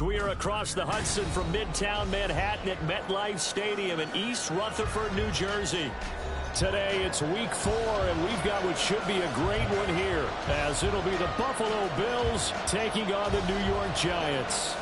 We are across the Hudson from Midtown Manhattan at MetLife Stadium in East Rutherford, New Jersey. Today it's week 4, and we've got what should be a great one here, as it'll be the Buffalo Bills taking on the New York Giants.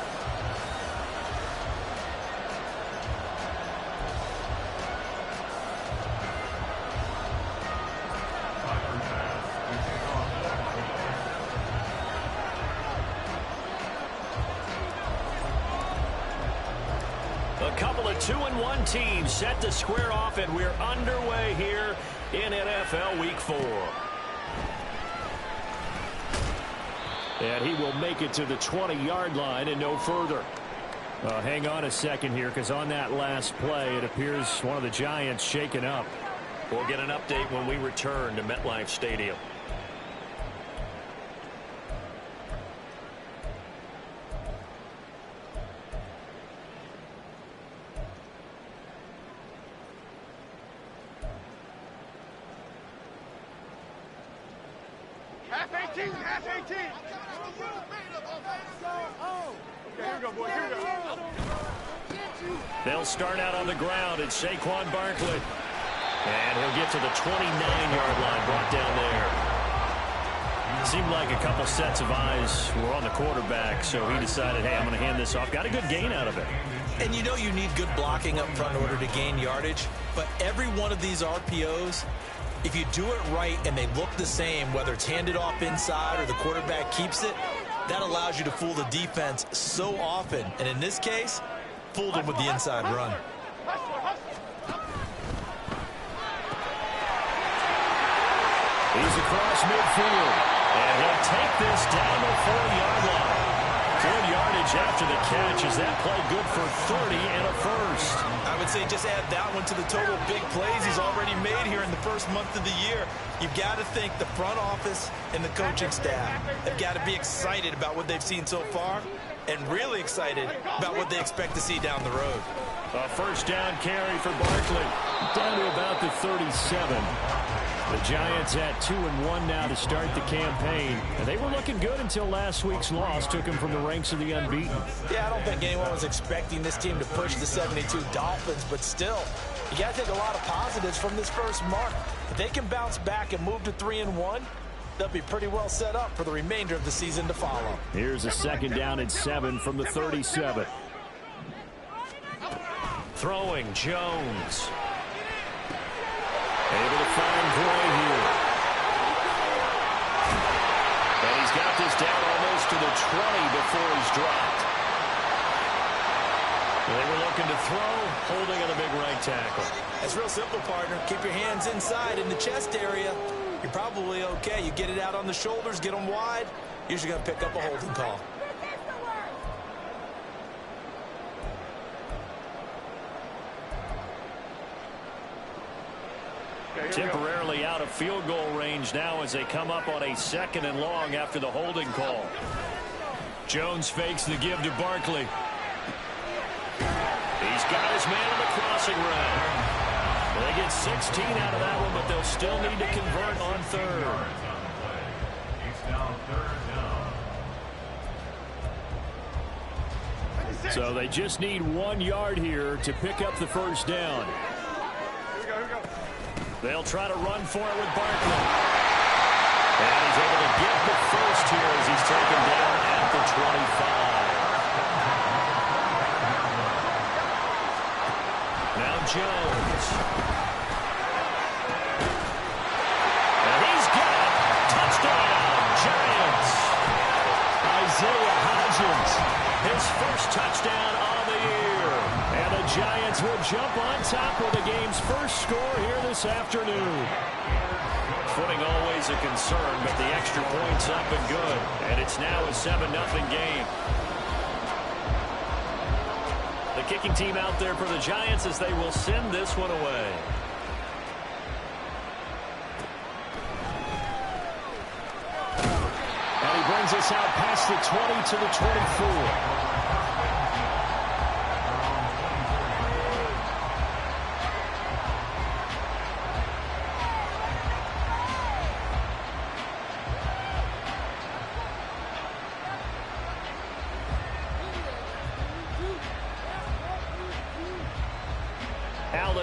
A couple of 2-1 teams set to square off, and we're underway here in NFL Week 4. And he will make it to the 20-yard line and no further. Hang on a second here, because on that last play, it appears one of the Giants shaken up. We'll get an update when we return to MetLife Stadium. They'll start out on the ground. It's Saquon Barkley. And he'll get to the 29-yard line, brought down there. Seemed like a couple sets of eyes were on the quarterback, so he decided, hey, I'm going to hand this off. Got a good gain out of it. And you know you need good blocking up front in order to gain yardage, but every one of these RPOs, if you do it right and they look the same, whether it's handed off inside or the quarterback keeps it, that allows you to fool the defense so often. And in this case, fooled him with the inside run. He's across midfield, and he'll take this down the 4-yard line. Good yardage after the catch. Is that play good for 30 and a first? I would say just add that one to the total big plays he's already made here in the first month of the year. You've got to think the front office and the coaching staff have got to be excited about what they've seen so far and really excited about what they expect to see down the road. A first down carry for Barkley, down to about the 37. The Giants at 2-1 now to start the campaign. And they were looking good until last week's loss took them from the ranks of the unbeaten. Yeah, I don't think anyone was expecting this team to push the 72 Dolphins, but still, you got to take a lot of positives from this first month. If they can bounce back and move to 3-1, they'll be pretty well set up for the remainder of the season to follow. Here's a second down and 7 from the 37. Throwing Jones. Able to find Gray here. And he's got this down almost to the 20 before he's dropped. They were looking to throw, holding on the big right tackle. It's real simple, partner. Keep your hands inside in the chest area. You're probably okay. You get it out on the shoulders, get them wide. Usually going to pick up a holding call. Temporarily out of field goal range now as they come up on a 2nd and long after the holding call. Jones fakes the give to Barkley. He's got his man on the crossing route. They get 16 out of that one, but they'll still need to convert on 3rd. So they just need 1 yard here to pick up the first down. They'll try to run for it with Barkley. And he's able to get the first here as he's taken down at the 25. Now Jones. And he's got it. Touchdown, Giants. Isaiah Hodgins, his first touchdown on the year. And the Giants will jump on top of the game's first score here this afternoon. Footing always a concern, but the extra point's up and good. And it's now a 7-0 game. The kicking team out there for the Giants as they will send this one away. And he brings us out past the 20 to the 24.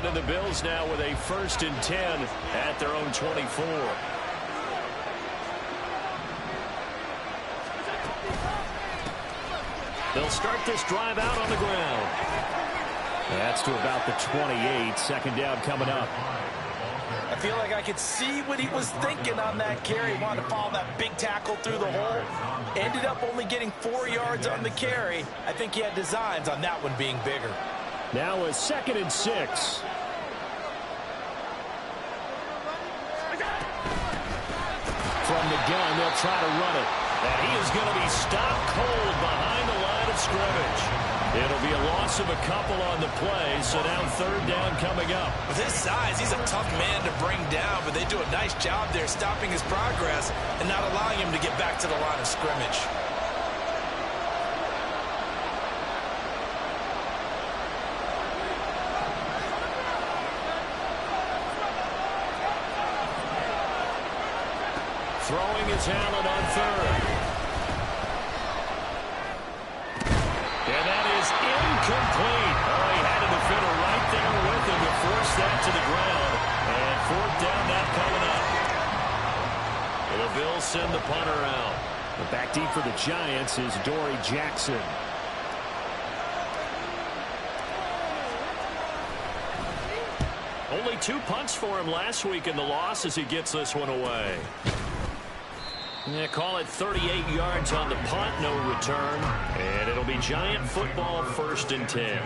And the Bills now with a 1st and 10 at their own 24. They'll start this drive out on the ground. That's to about the 28. 2nd down coming up. I feel like I could see what he was thinking on that carry. He wanted to follow that big tackle through the hole. Ended up only getting 4 yards on the carry. I think he had designs on that one being bigger. Now a 2nd and 6. From the gun, they'll try to run it. And he is going to be stopped cold behind the line of scrimmage. It'll be a loss of a couple on the play, so now 3rd down coming up. With his size, he's a tough man to bring down, but they do a nice job there stopping his progress and not allowing him to get back to the line of scrimmage. Throwing is Allen on 3rd. And that is incomplete. Oh, he had a defender right there with him to force that to the ground. And 4th down now coming up. And the Bills send the punter out. The back deep for the Giants is Dory Jackson. Only 2 punts for him last week in the loss as he gets this one away. Yeah, call it 38 yards on the punt, no return. And it'll be Giant football, 1st and 10.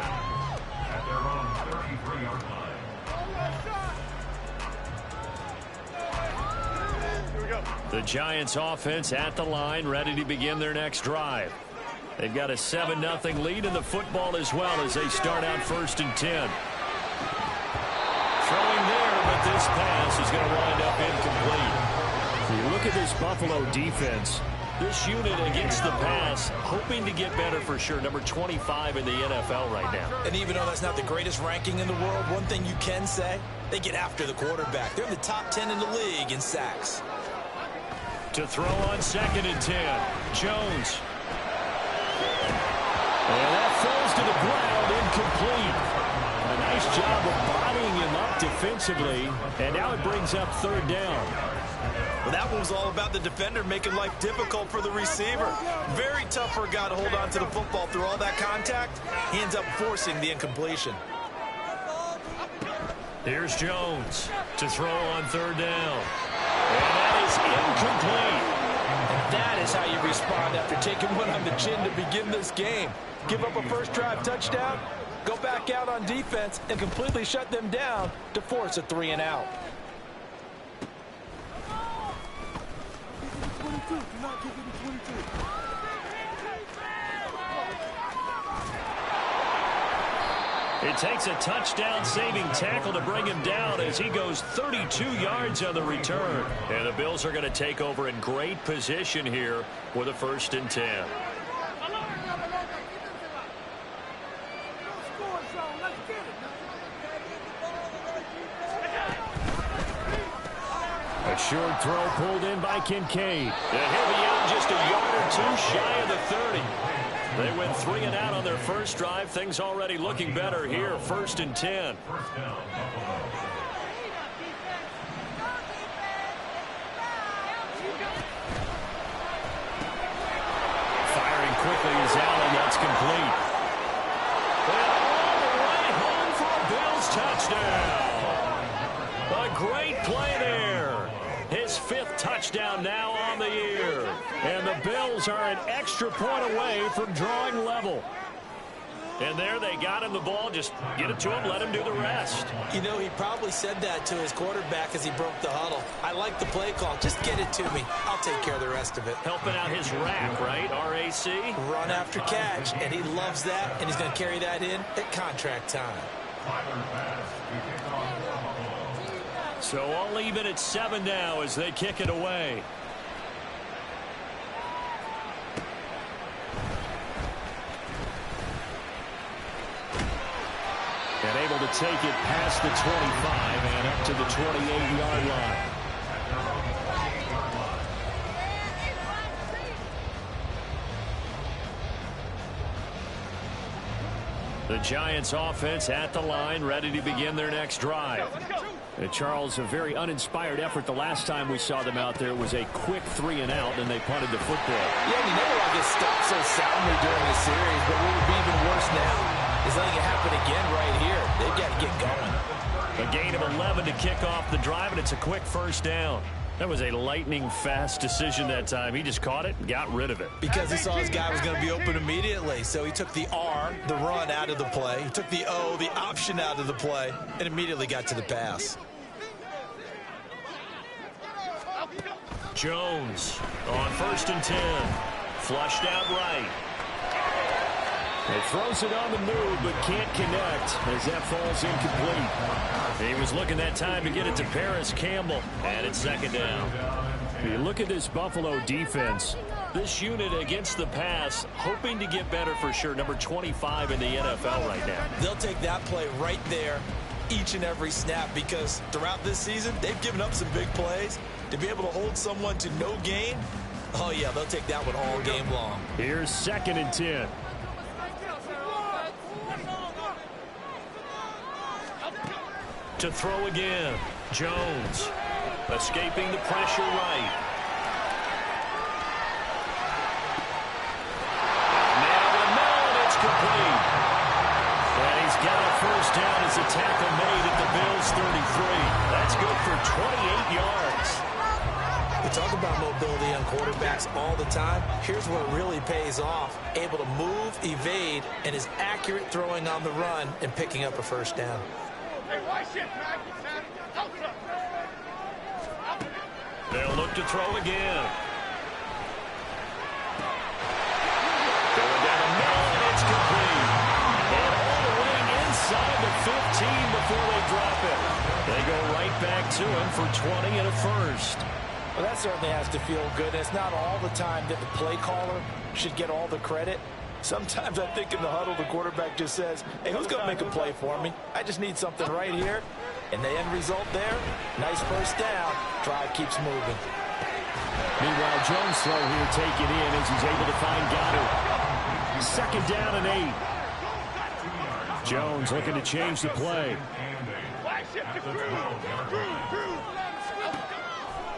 The Giants offense at the line, ready to begin their next drive. They've got a 7-0 lead in the football as well as they start out 1st and 10. Throwing there, but this pass is going to wind up incomplete. You look at this Buffalo defense, this unit against the pass, hoping to get better for sure. Number 25 in the NFL right now. And even though that's not the greatest ranking in the world, one thing you can say, they get after the quarterback. They're in the top 10 in the league in sacks. To throw on 2nd and 10, Jones. And that falls to the ground, incomplete. A nice job of bodying him up defensively, and now it brings up 3rd down. Well, that one was all about the defender making life difficult for the receiver. Very tough for a guy to hold on to the football through all that contact. He ends up forcing the incompletion. Here's Jones to throw on 3rd down. And that is incomplete. And that is how you respond after taking one on the chin to begin this game. Give up a first drive touchdown, go back out on defense, and completely shut them down to force a 3 and out. It takes a touchdown-saving tackle to bring him down as he goes 32 yards on the return. And the Bills are going to take over in great position here with a 1st and 10. A short throw pulled in by Kincaid. And he'll be out just a yard or 2 shy of the 30. They went 3 and out on their first drive. Things already looking better here. 1st and 10. Firing quickly is Allen. That's complete. And all the way home for a Bills touchdown. A great play there. His 5th touchdown now on the year. And the Bills are an extra point away from drawing level. And there they got him the ball. Just get it to him, let him do the rest. You know, he probably said that to his quarterback as he broke the huddle. I like the play call. Just get it to me. I'll take care of the rest of it. Helping out his RAC, right? R-A-C? Run after catch, and he loves that, and he's going to carry that in at contract time. So all even at 7 now as they kick it away. And able to take it past the 25 and up to the 28-yard line. The Giants offense at the line, ready to begin their next drive. Charles, a very uninspired effort. The last time we saw them out there was a quick 3-and-out, and they punted the football. Yeah, you never want to get stopped so soundly during the series, but what would be even worse now is letting it happen again right here. They've got to get going. A gain of 11 to kick off the drive, and it's a quick first down. That was a lightning-fast decision that time. He just caught it and got rid of it. Because he saw his guy was going to be open immediately. So he took the R, the run, out of the play. He took the O, the option, out of the play, and immediately got to the pass. Jones on 1st and 10. Flushed out right. He throws it on the move, but can't connect as that falls incomplete. He was looking that time to get it to Paris Campbell, and it's 2nd down. You look at this Buffalo defense. This unit against the pass, hoping to get better for sure. Number 25 in the NFL right now. They'll take that play right there each and every snap because throughout this season, they've given up some big plays. To be able to hold someone to no gain, oh, yeah, they'll take that one all game long. Here's 2nd and 10. To throw again. Jones escaping the pressure right. Now the middle, and it's complete. And he's got a first down as a tackle made at the Bills' 33. That's good for 28 yards. We talk about mobility on quarterbacks all the time. Here's where it really pays off. Able to move, evade, and is accurate throwing on the run and picking up a first down. They'll look to throw again. Going down the middle, and it's complete. And all the way inside the 15 before they drop it. They go right back to him for 20 and a first. Well, that certainly has to feel good. It's not all the time that the play caller should get all the credit. Sometimes I think in the huddle, the quarterback just says, hey, who's going to make a play for me? I just need something right here. And the end result there, nice first down. Drive keeps moving. Meanwhile, Jones throw here taken in as he's able to find Goddard. 2nd down and 8. Jones looking to change the play.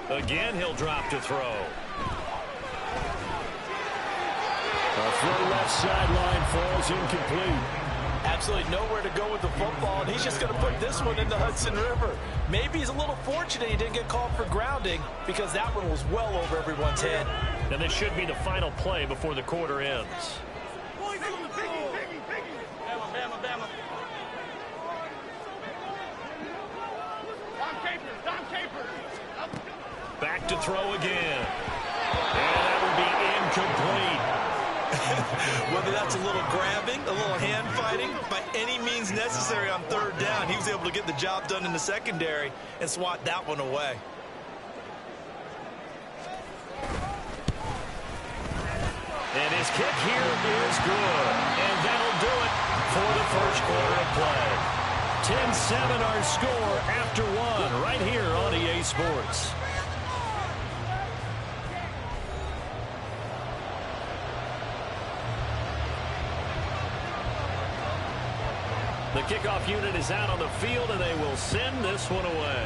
Again, he'll drop to throw. A throw left sideline falls incomplete. Absolutely nowhere to go with the football, and he's just going to put this one in the Hudson River. Maybe he's a little fortunate he didn't get called for grounding because that one was well over everyone's head. And this should be the final play before the quarter ends. Back to throw again. And that will be incomplete. Whether that's a little grabbing, a little hand fighting, by any means necessary on 3rd down, he was able to get the job done in the secondary and swat that one away. And his kick here is good. And that'll do it for the first quarter of play. 10-7 our score after 1 right here on EA Sports. The kickoff unit is out on the field, and they will send this one away.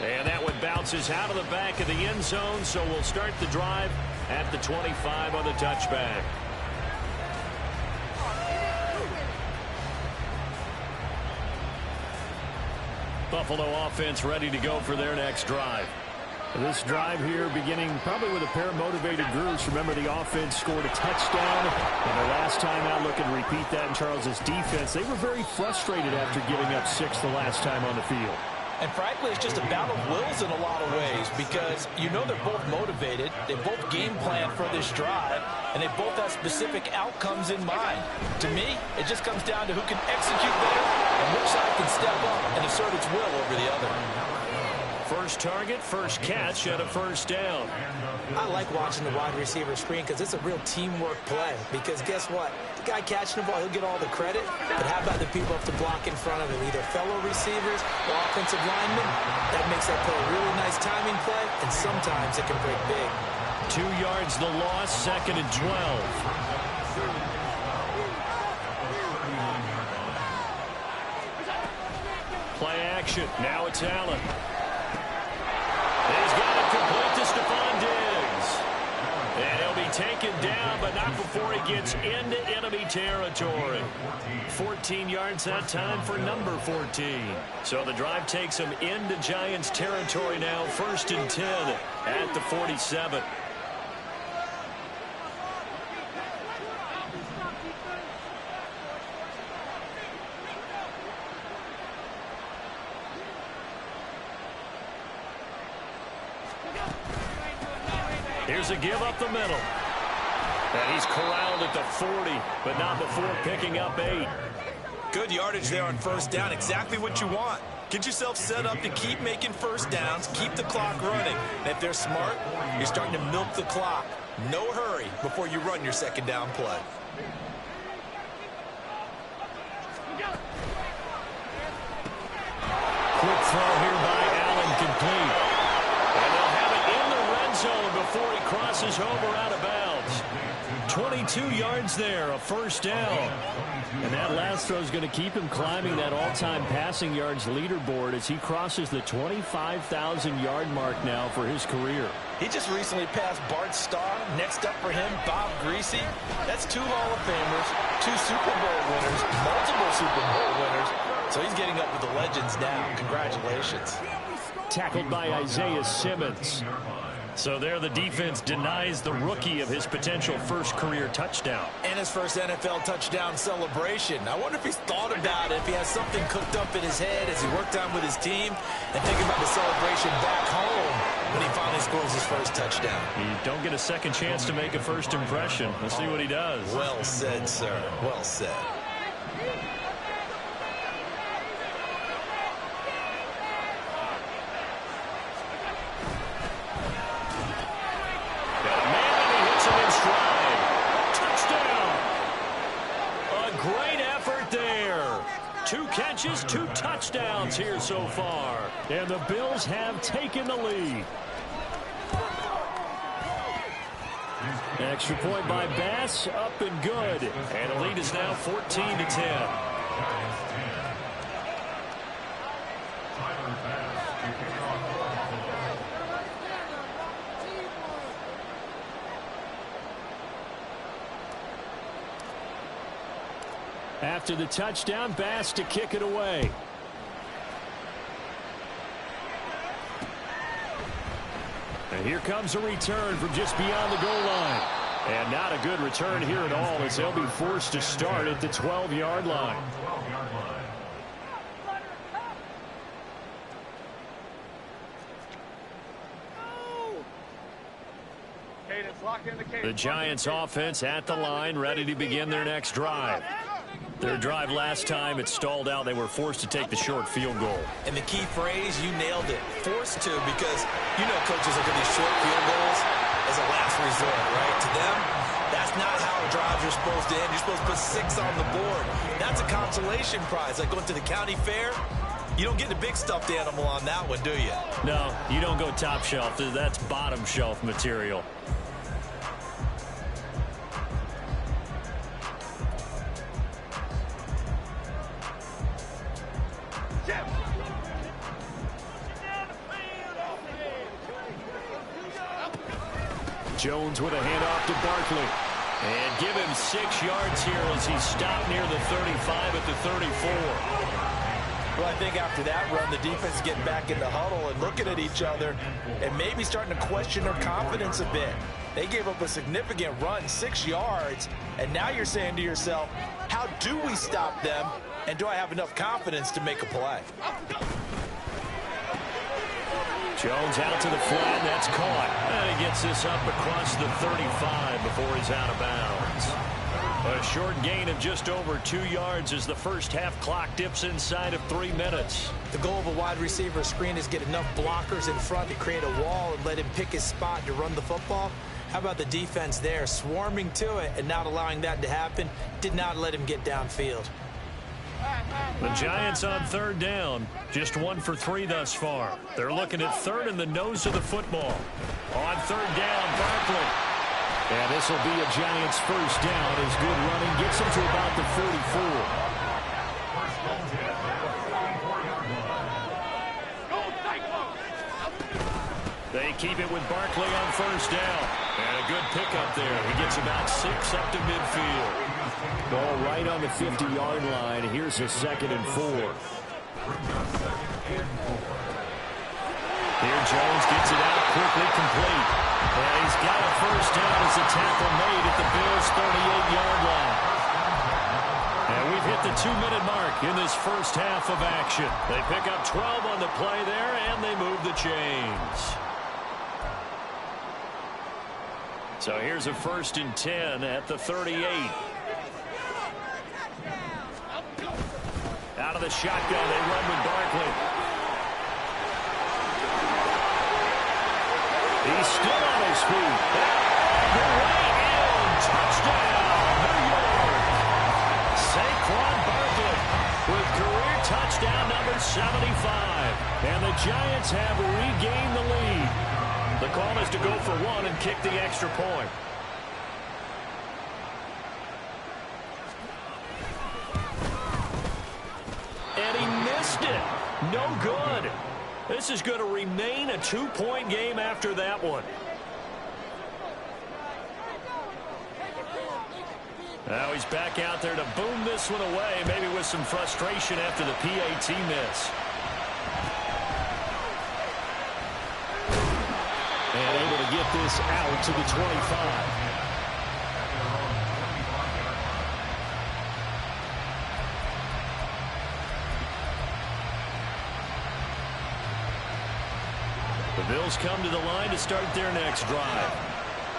And that one bounces out of the back of the end zone, so we'll start the drive at the 25 on the touchback. Buffalo offense ready to go for their next drive. This drive here beginning probably with a pair of motivated groups. Remember, the offense scored a touchdown, and their last time out, looking to repeat that in Charles's defense. They were very frustrated after giving up 6 the last time on the field. And frankly, it's just a battle of wills in a lot of ways because you know they're both motivated. They both game plan for this drive, and they both have specific outcomes in mind. To me, it just comes down to who can execute better and which side can step up and assert its will over the other. First target, first catch, and a first down. I like watching the wide receiver screen because it's a real teamwork play. Because guess what? The guy catching the ball, he'll get all the credit. But how about the people up to block in front of him? Either fellow receivers or offensive linemen. That makes that play a really nice timing play, and sometimes it can break big. 2 yards the loss, 2nd and 12. Play action. Now it's Allen. He's got it complete to Stephon Diggs. And he'll be taken down, but not before he gets into enemy territory. 14 yards that time for number 14. So the drive takes him into Giants territory now. 1st and 10 at the 47. Here's a give up the middle. And he's corralled at the 40, but not before picking up 8. Good yardage there on 1st down. Exactly what you want. Get yourself set up to keep making 1st downs, keep the clock running. And if they're smart, you're starting to milk the clock. No hurry before you run your 2nd down play. Quick throw here by Allen, complete. And they'll have it in the red zone before he crosses over out of bounds. 22 yards there, a 1st down. And that last throw is going to keep him climbing that all-time passing yards leaderboard as he crosses the 25,000-yard mark now for his career. He just recently passed Bart Starr. Next up for him, Bob Greasy. That's 2 Hall of Famers, 2 Super Bowl winners, multiple Super Bowl winners. So he's getting up with the legends now. Congratulations. Tackled by Isaiah Simmons. So there the defense denies the rookie of his potential 1st career touchdown. And his 1st NFL touchdown celebration. I wonder if he's thought about it, if he has something cooked up in his head as he worked on with his team, and think about the celebration back home when he finally scores his 1st touchdown. You don't get a second chance to make a 1st impression. Let's see what he does. Well said, sir. Well said. Great effort there. 2 catches, 2 touchdowns here so far. And the Bills have taken the lead. Extra point by Bass, up and good. And the lead is now 14-10. After the touchdown, Bass to kick it away. And here comes a return from just beyond the goal line. And not a good return here at all as they'll be forced to start at the 12-yard line. The Giants offense at the line, ready to begin their next drive. Their drive last time, it stalled out. They were forced to take the short field goal. And the key phrase, you nailed it, forced to, because you know coaches look at these short field goals as a last resort, right? To them, that's not how drives are supposed to end. You're supposed to put 6 on the board. That's a consolation prize, like going to the county fair. You don't get the big stuffed animal on that one, do you? No, you don't go top shelf. That's bottom shelf material. Jones with a handoff to Barkley. And give him 6 yards here as he stopped near the 35 at the 34. Well, I think after that run, the defense is getting back in the huddle and looking at each other and maybe starting to question their confidence a bit. They gave up a significant run, 6 yards, and now you're saying to yourself, how do we stop them, and do I have enough confidence to make a play? Jones out to the flat, that's caught. And he gets this up across the 35 before he's out of bounds. A short gain of just over 2 yards as the first half clock dips inside of 3 minutes. The goal of a wide receiver screen is get enough blockers in front to create a wall and let him pick his spot to run the football. How about the defense there, swarming to it and not allowing that to happen? Did not let him get downfield. The Giants on 3rd down, just 1 for 3 thus far. They're looking at 3rd in the nose of the football. On 3rd down, Barkley. And this will be a Giants first down as good running gets them to about the 44. They keep it with Barkley on first down. And a good pickup there. He gets about 6 up to midfield. Ball right on the 50-yard line. Here's a 2nd and 4. Here Jones gets it out quickly, complete. And he's got a first down as a tackle made at the Bills' 38-yard line. And we've hit the 2-minute mark in this first half of action. They pick up 12 on the play there, and they move the chains. So here's a 1st and 10 at the 38. Out of the shotgun, they run with Barkley. He's still on his feet. The way in, touchdown, New York. Saquon Barkley with career touchdown number 75. And the Giants have regained the lead. The call is to go for 1 and kick the extra point. And he missed it. No good. This is going to remain a 2-point game after that one. Now he's back out there to boom this one away, maybe with some frustration after the PAT miss. And able to get this out to the 25. The Bills come to the line to start their next drive.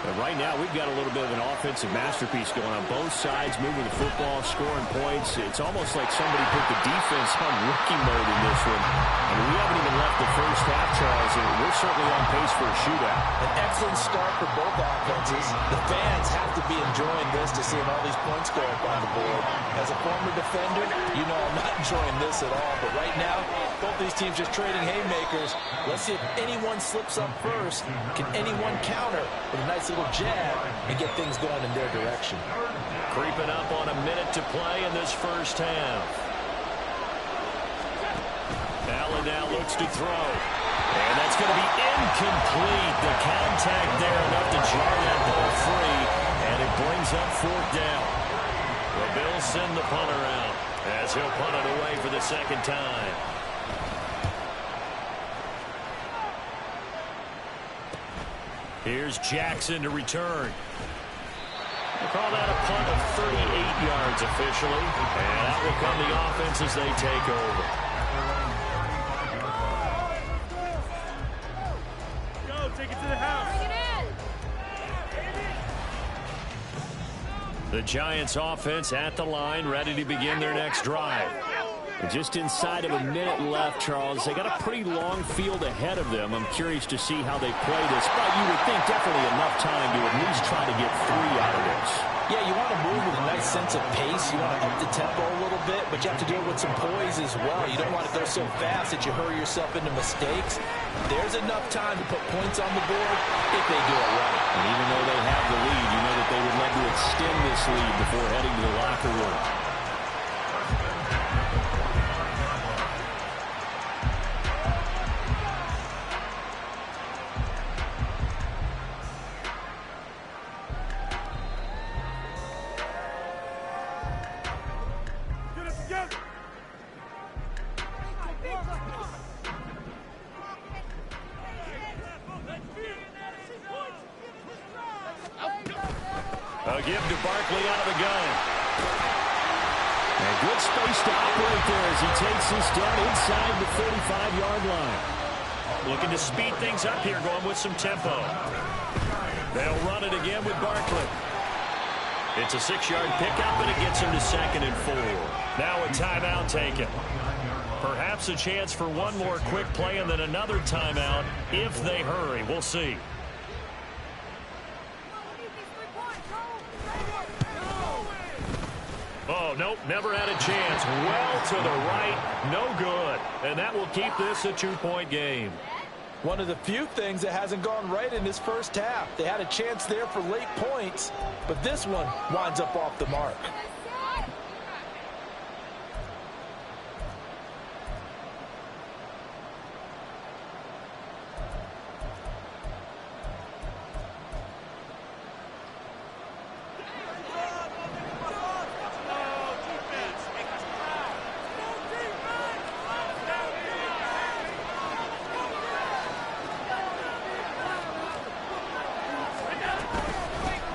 But right now, we've got a little bit of an offensive masterpiece going on both sides, moving the football, scoring points. It's almost like somebody put the defense on rookie mode in this one. I mean, we haven't even left the first half, Charles, and we're certainly on pace for a shootout. An excellent start for both offenses. The fans have to be enjoying this to seeing all these points go up on the board. As a former defender, you know I'm not enjoying this at all. But right now, both these teams just trading haymakers. Let's see if anyone slips up first. Can anyone counter with a nice little jab and get things going in their direction? Creeping up on a minute to play in this first half. Allen now looks to throw. And that's going to be incomplete. The contact there enough to jar that ball free. And it brings up 4th down. The Bills send the punter out as he'll punt it away for the 2nd time. Here's Jackson to return. We'll call that a punt of 38 yards officially. And out will come the offense as they take over. Go, take it to the house. Bring it in. The Giants offense at the line, ready to begin their next drive. And just inside of a minute left, Charles. They got a pretty long field ahead of them. I'm curious to see how they play this. But you would think definitely enough time to at least try to get 3 out of this. Yeah, you want to move with a nice sense of pace. You want to up the tempo a little bit, but you have to do it with some poise as well. You don't want to go so fast that you hurry yourself into mistakes. There's enough time to put points on the board if they do it right. And even though they have the lead, you know that they would love to extend this lead before heading to the locker room. A give to Barkley out of the gun. And good space to operate there as he takes this down inside the 35-yard line. Looking to speed things up here, going with some tempo. They'll run it again with Barkley. It's a 6-yard pickup, and it gets him to 2nd and 4. Now a timeout taken. Perhaps a chance for one more quick play and then another timeout if they hurry. We'll see. Oh, nope, never had a chance. Well to the right, no good. And that will keep this a 2-point game. One of the few things that hasn't gone right in this first half. They had a chance there for late points, but this one winds up off the mark.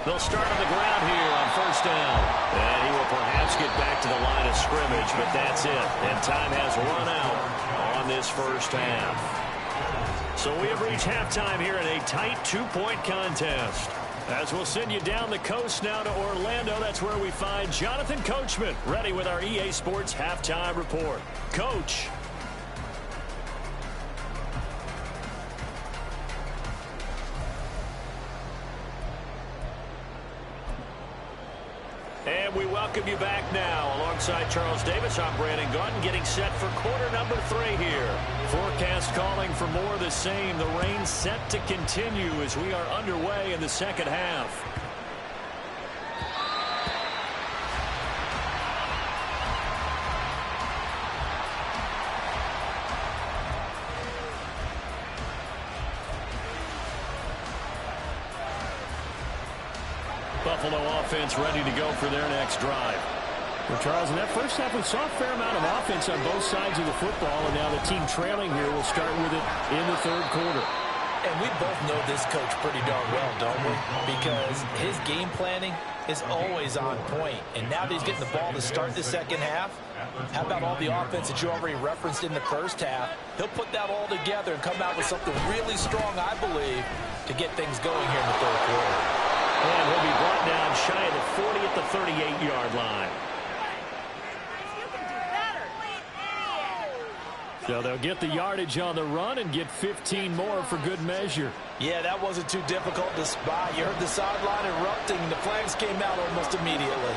They'll start on the ground here on first down. And he will perhaps get back to the line of scrimmage, but that's it. And time has run out on this first half. So we have reached halftime here in a tight two-point contest. As we'll send you down the coast now to Orlando, that's where we find Jonathan Coachman, ready with our EA Sports Halftime Report. Coach. And we welcome you back now. Alongside Charles Davis, I'm Brandon Gaudin, getting set for quarter number 3 here. Forecast calling for more of the same. The rain set to continue as we are underway in the second half. Buffalo offense ready to go for their next drive. Well, Charles, in that first half, we saw a fair amount of offense on both sides of the football, and now the team trailing here will start with it in the third quarter. And we both know this coach pretty darn well, don't we? Because his game planning is always on point. And now that he's getting the ball to start the second half, how about all the offense that you already referenced in the first half? He'll put that all together and come out with something really strong, I believe, to get things going here in the third quarter. And he'll be brought down shy of the 40 at the 38-yard line. So they'll get the yardage on the run and get 15 more for good measure. Yeah, that wasn't too difficult to spot. You heard the sideline erupting, and the flags came out almost immediately.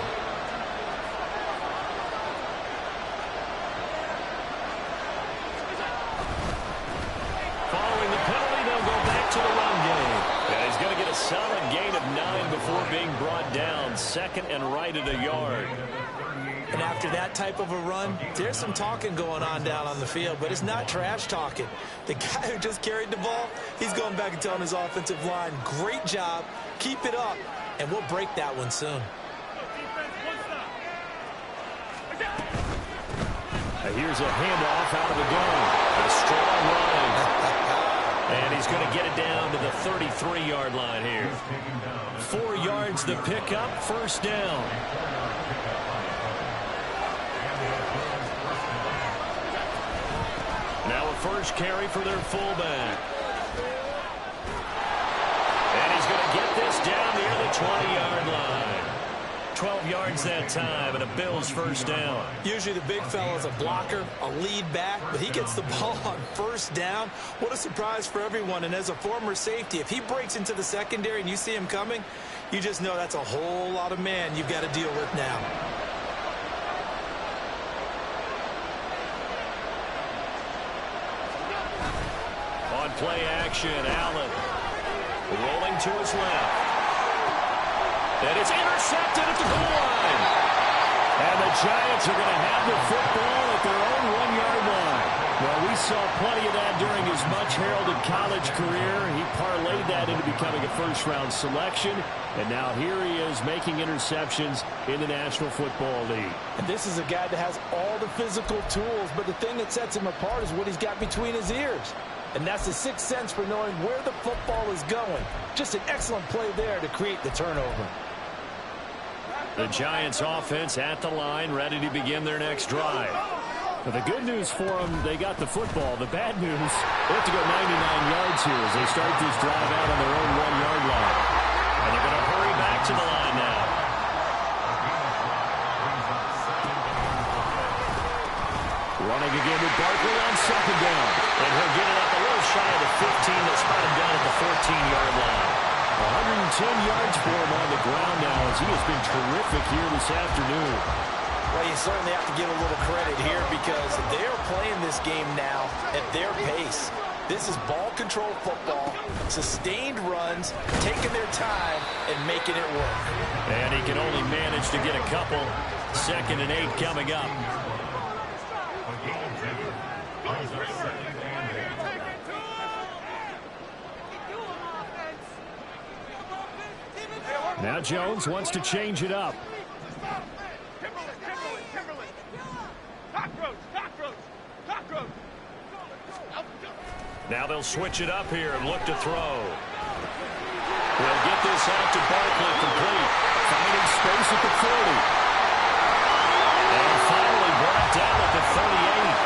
Following the penalty, they'll go back to the run game. And he's going to get a solid gain of 9 before being brought down. Second and right at a yard. And after that type of a run, there's some talking going on down on the field, but it's not trash talking. The guy who just carried the ball, he's going back and telling his offensive line, great job, keep it up, and we'll break that one soon. Here's a handoff out of the gun. A strong run. And he's going to get it down to the 33-yard line here. 4 yards the pickup, first down. Now a first carry for their fullback. And he's going to get this down near the 20-yard line. 12 yards that time, and a Bills first down. Usually the big fella's a blocker, a lead back, but he gets the ball on first down. What a surprise for everyone. And as a former safety, if he breaks into the secondary and you see him coming, you just know that's a whole lot of man you've got to deal with now. On play action, Allen rolling to his left. And it's intercepted at the goal line. And the Giants are going to have the football at their own 1-yard line. Well, we saw plenty of that during his much-heralded college career. He parlayed that into becoming a first-round selection. And now here he is making interceptions in the National Football League. And this is a guy that has all the physical tools, but the thing that sets him apart is what he's got between his ears. And that's the sixth sense for knowing where the football is going. Just an excellent play there to create the turnover. The Giants offense at the line, ready to begin their next drive. Well, the good news for them, they got the football. The bad news, they have to go 99 yards here as they start this drive out on their own 1-yard line. And they're going to hurry back to the line now. Running again with Barkley on second down. And he'll get it up a little shy of the 15. They'll spot him down at the 14-yard line. 110 yards for him on the ground now as he has been terrific here this afternoon. Well, you certainly have to give a little credit here because they're playing this game now at their pace. This is ball control football, sustained runs, taking their time, and making it work. And he can only manage to get a couple. 2nd and 8 coming up. Now Jones wants to change it up. Now they'll switch it up here and look to throw. They'll get this out to Barkley, complete. Finding space at the 40. And finally brought down at the 38.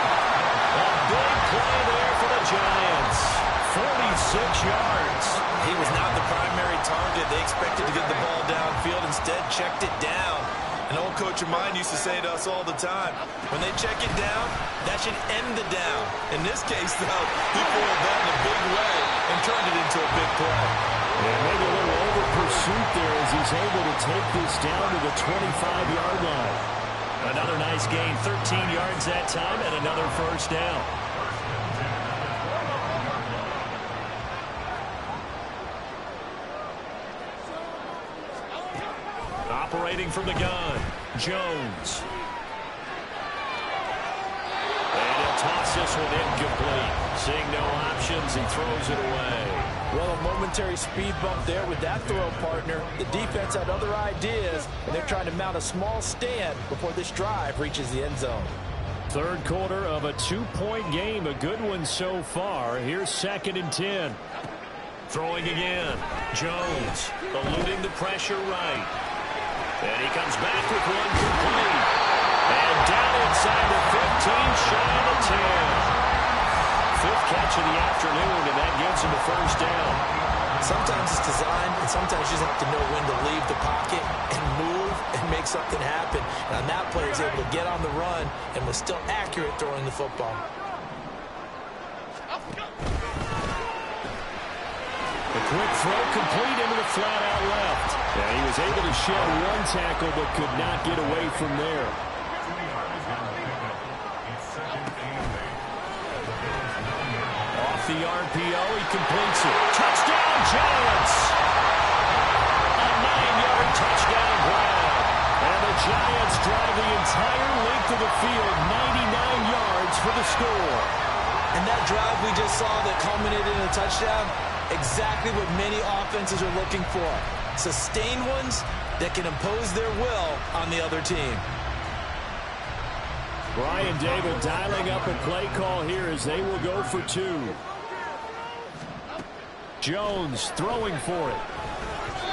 A big play there for the Giants. 46 yards. He was not the primary target. They expected to get the ball downfield. Instead, checked it down. An old coach of mine used to say to us all the time, when they check it down, that should end the down. In this case, though, he foiled that in a big way and turned it into a big play. And maybe a little over pursuit there as he's able to take this down to the 25-yard line. Another nice gain, 13 yards that time, and another first down. Operating from the gun, Jones. And he'll toss this one incomplete. Seeing no options, he throws it away. Well, a momentary speed bump there with that throw, partner. The defense had other ideas, and they're trying to mount a small stand before this drive reaches the end zone. 3rd quarter of a 2-point game, a good one so far. Here's 2nd and 10. Throwing again, Jones eluding the pressure right. And he comes back with one complete. And down inside the 15, shy of the 10. 5th catch of the afternoon, and that gives him a first down. Sometimes it's designed, and sometimes you just have to know when to leave the pocket and move and make something happen. And on that play, he was able to get on the run and was still accurate throwing the football. A quick throw complete into the flat out left. And he was able to shed one tackle but could not get away from there. Off the RPO, he completes it. Touchdown, Giants! A 9-yard touchdown grab. And the Giants drive the entire length of the field, 99 yards for the score. And that drive we just saw that culminated in a touchdown, exactly what many offenses are looking for. Sustained ones that can impose their will on the other team. Brian Daboll dialing up a play call here as they will go for 2. Jones throwing for it.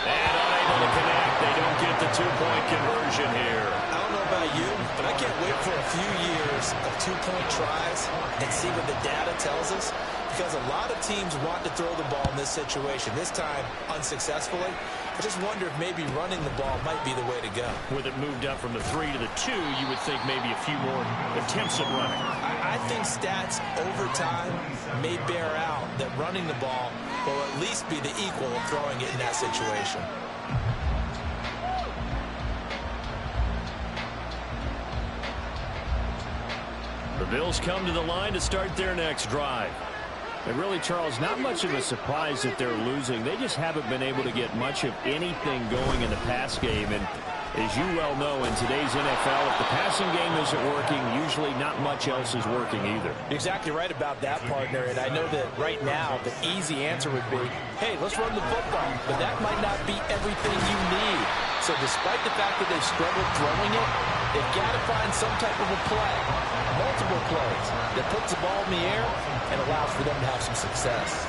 And unable to connect. They don't get the 2-point conversion here. I don't know about you, but I can't wait for a few years of 2-point tries and see what the data tells us. Because a lot of teams want to throw the ball in this situation. This time, unsuccessfully. I just wonder if maybe running the ball might be the way to go. With it moved up from the 3 to the 2, you would think maybe a few more attempts at running. I think stats over time may bear out that running the ball will at least be the equal of throwing it in that situation. The Bills come to the line to start their next drive. And really, Charles, not much of a surprise that they're losing. They just haven't been able to get much of anything going in the pass game. And as you well know, in today's NFL, if the passing game isn't working, usually not much else is working either. You're exactly right about that, partner. And I know that right now the easy answer would be, hey, let's run the football. But that might not be everything you need. So despite the fact that they've struggled throwing it, they've got to find some type of a play, multiple plays, that puts the ball in the air and allows for them to have some success.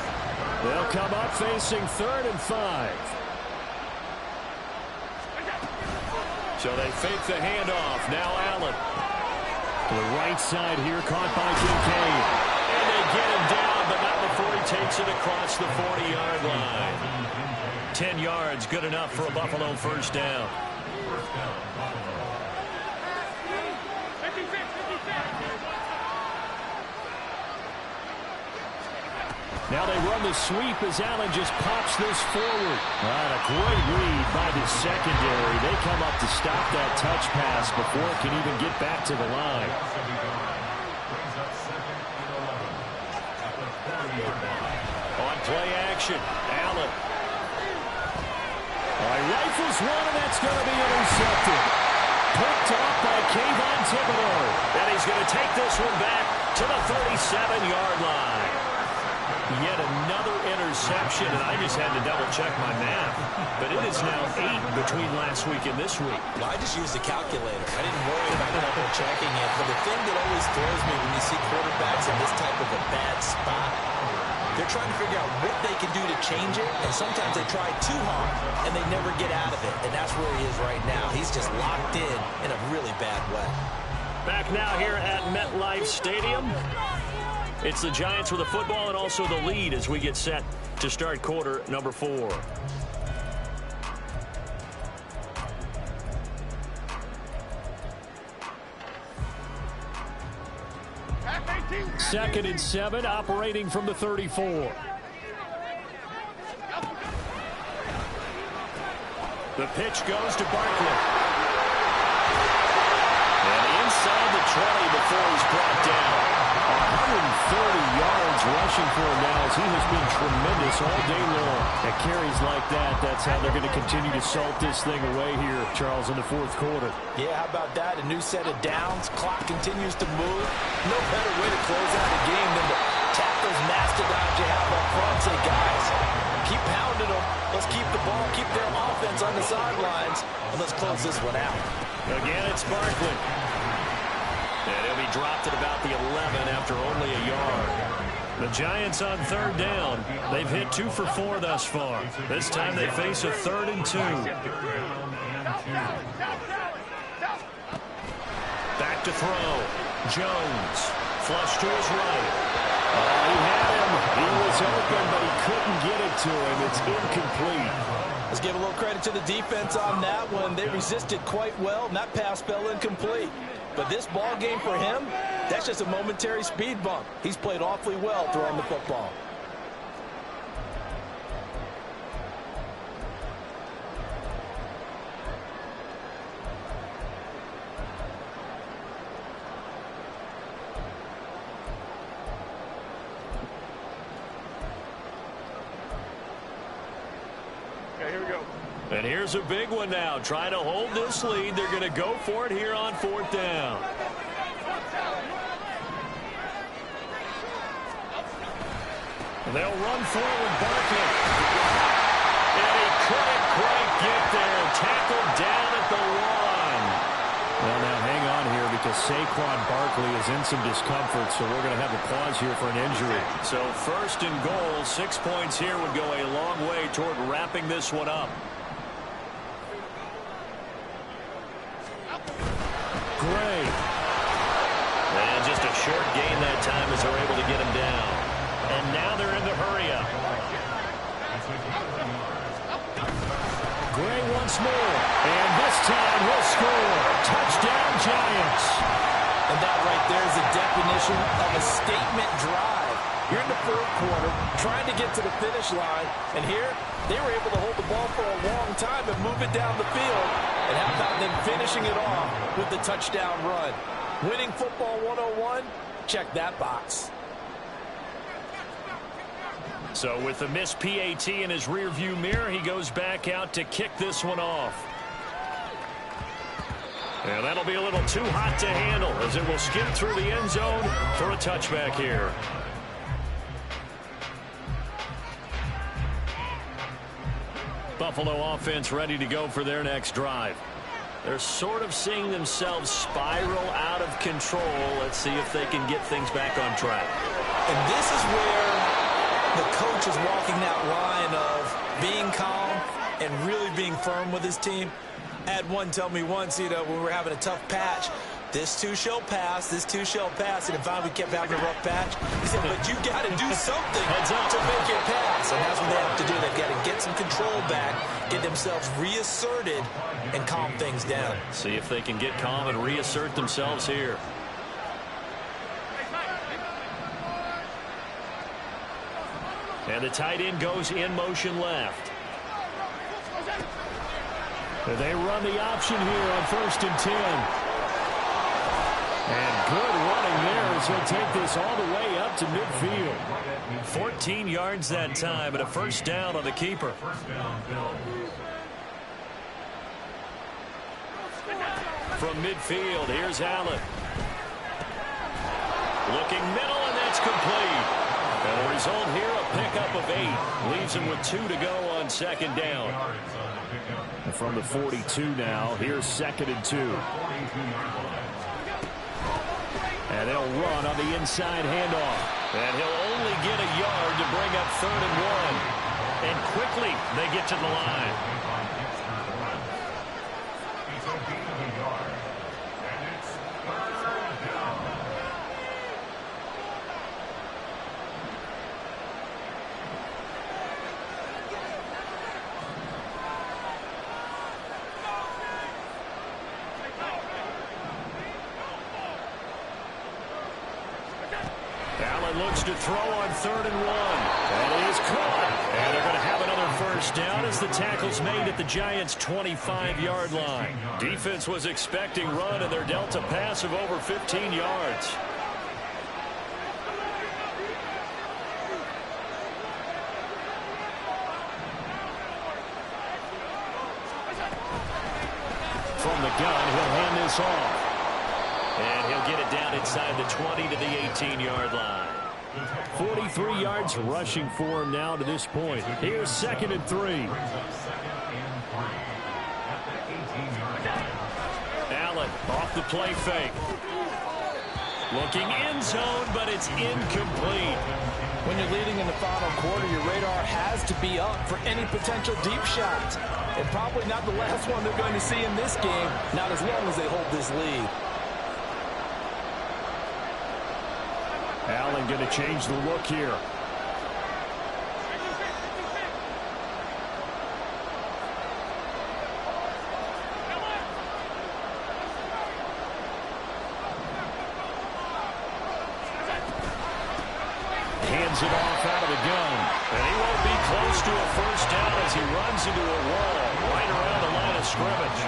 They'll come up facing 3rd and 5. So they fake the handoff. Now Allen. To the right side here, caught by Kincaid. And they get him down, but not before he takes it across the 40-yard line. 10 yards, good enough for a Buffalo first down. Now they run the sweep as Allen just pops this forward. And a great read by the secondary. They come up to stop that touch pass before it can even get back to the line. Play action. Allen. All right, rifles one, and that's going to be intercepted. Picked off by Kayvon Thibodeaux. And he's going to take this one back to the 37-yard line. Yet another interception, and I just had to double-check my math. But it is now 8 between last week and this week. Well, I just used a calculator. I didn't worry about double-checking it. But the thing that always throws me when you see quarterbacks in this type of a bad spot, they're trying to figure out what they can do to change it, and sometimes they try too hard, and they never get out of it. And that's where he is right now. He's just locked in a really bad way. Back now here at MetLife Stadium. It's the Giants with the football and also the lead as we get set to start quarter number 4. Second and 7, operating from the 34. The pitch goes to Barkley. And inside the 20 before he's brought down. 130 yards rushing for him now as he has been tremendous all day long. At carries like that, that's how they're going to continue to salt this thing away here, Charles, in the fourth quarter. Yeah, how about that? A new set of downs. Clock continues to move. No better way to close out a game than to tap those mastodons you have up front. Say, guys, keep pounding them. Let's keep the ball, keep their offense on the sidelines, and let's close this one out. Again, it's Barkley. And he'll be dropped at about the 11 after only a yard. The Giants on third down. They've hit 2 for 4 thus far. This time they face a 3rd and 2. Back to throw. Jones. Flush to his right. He had him. He was open, but he couldn't get it to him. It's incomplete. Let's give a little credit to the defense on that one. They resisted quite well, and that pass fell incomplete. But this ball game for him, that's just a momentary speed bump. He's played awfully well throwing the football. And here's a big one now. Trying to hold this lead. They're going to go for it here on 4th down. They'll run forward, Barkley. And he couldn't quite get there. Tackled down at the 1. Well, now hang on here because Saquon Barkley is in some discomfort, so we're going to have a pause here for an injury. So 1st and goal, 6 points here would go a long way toward wrapping this one up. Gray. And just a short gain that time as they're able to get him down. And now they're in the hurry-up. Gray once more. And this time he'll score. Touchdown, Giants. And that right there is the definition of a statement drive. You're in the 4th quarter, trying to get to the finish line. And here, they were able to hold the ball for a long time and move it down the field. And how about them finishing it off with the touchdown run? Winning football 101, check that box. So with the missed PAT in his rearview mirror, he goes back out to kick this one off. And that'll be a little too hot to handle as it will skip through the end zone for a touchback here. Buffalo offense ready to go for their next drive. They're sort of seeing themselves spiral out of control. Let's see if they can get things back on track. And this is where the coach is walking that line of being calm and really being firm with his team. I had one tell me once, when we're having a tough patch, this too shall pass, this too shall pass. And if we kept having a rough patch, he said, but you got to do something to make it pass. And that's what they have to do. They've got to get some control back, get themselves reasserted, and calm things down. See if they can get calm and reassert themselves here. And the tight end goes in motion left. They run the option here on 1st and 10. And good running there as he'll take this all the way up to midfield. 14 yards that time and a first down on the keeper. From midfield, here's Allen. Looking middle, and that's complete. And the result here, a pickup of 8. Leaves him with 2 to go on second down. And from the 42 now, here's 2nd and 2. And they'll run on the inside handoff. And he'll only get a yard to bring up 3rd and 1. And quickly, they get to the line. Looks to throw on 3rd and 1. And it is caught. And they're going to have another first down as the tackle's made at the Giants' 25-yard line. Defense was expecting run, and they're dealt a pass of over 15 yards. From the gun, he'll hand this off. And he'll get it down inside the 20 to the 18-yard line. 43 yards rushing for him now to this point. Here's 2nd and 3. Allen off the play fake. Looking end zone, but it's incomplete. When you're leading in the final quarter, your radar has to be up for any potential deep shots. And probably not the last one they're going to see in this game, not as long as they hold this lead. Allen going to change the look here. Hands it off out of the gun. And he won't be close to a first down as he runs into a wall right around the line of scrimmage.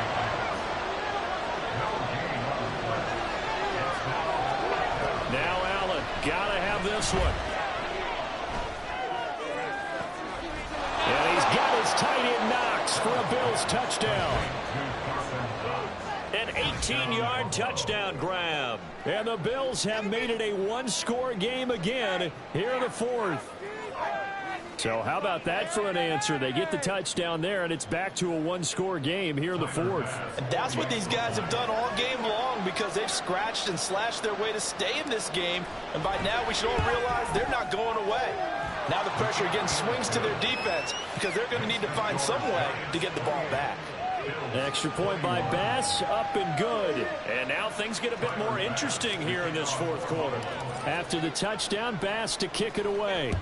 Gotta have this one. And he's got his tight end Knox for a Bills touchdown. An 18-yard touchdown grab. And the Bills have made it a one-score game again here in the 4th. So how about that for an answer? They get the touchdown there, and it's back to a one-score game here in the 4th. And that's what these guys have done all game long because they've scratched and slashed their way to stay in this game. And by now, we should all realize they're not going away. Now the pressure again swings to their defense because they're going to need to find some way to get the ball back. Extra point by Bass, up and good. And now things get a bit more interesting here in this 4th quarter. After the touchdown, Bass to kick it away.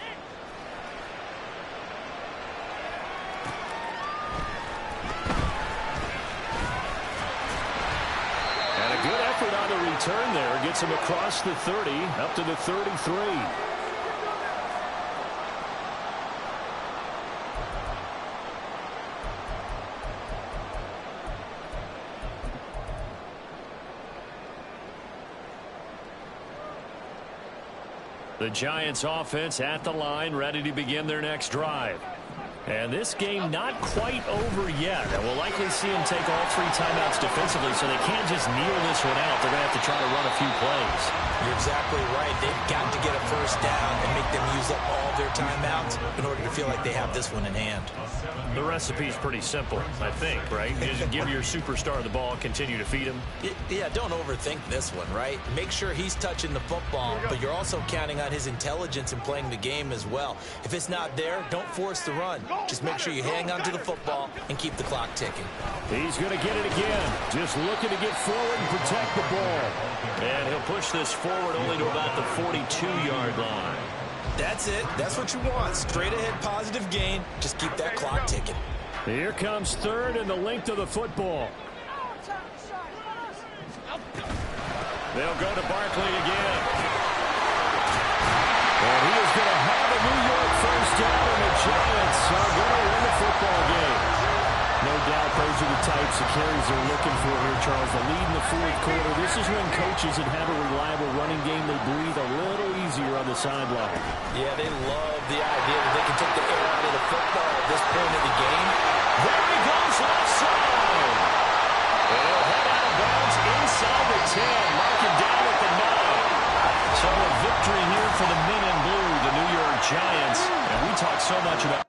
Good effort on the return there. Gets him across the 30, up to the 33. The Giants offense at the line, ready to begin their next drive. And this game not quite over yet. And we'll likely see him take all 3 timeouts defensively, so they can't just kneel this one out. They're going to have to try to run a few plays. You're exactly right. They've got to get a first down and make them use up all their timeouts in order to feel like they have this one in hand. The recipe's pretty simple, I think, right? Just give your superstar the ball, continue to feed him. Yeah, don't overthink this one, right? Make sure he's touching the football, but you're also counting on his intelligence in playing the game as well. If it's not there, don't force the run. Just make sure you hang on to the football and keep the clock ticking. He's going to get it again. Just looking to get forward and protect the ball. And he'll push this forward only to about the 42-yard line. That's it. That's what you want. Straight ahead positive gain. Just keep that clock ticking. Here comes 3rd and the length of the football. They'll go to Barkley again. And he is going to have a New York first down, and the Giants are going to win the football game. No doubt those are the types the carries they're looking for here, Charles. The lead in the fourth quarter. This is when coaches that have a reliable running game, they breathe a little easier on the sideline. Yeah, they love the idea that they can take the air out of the football at this point of the game. There he goes, left side. And he'll head out of bounds inside the 10, marking down at the 9. So a victory here for the men in blue, the New York Giants. And we talk so much about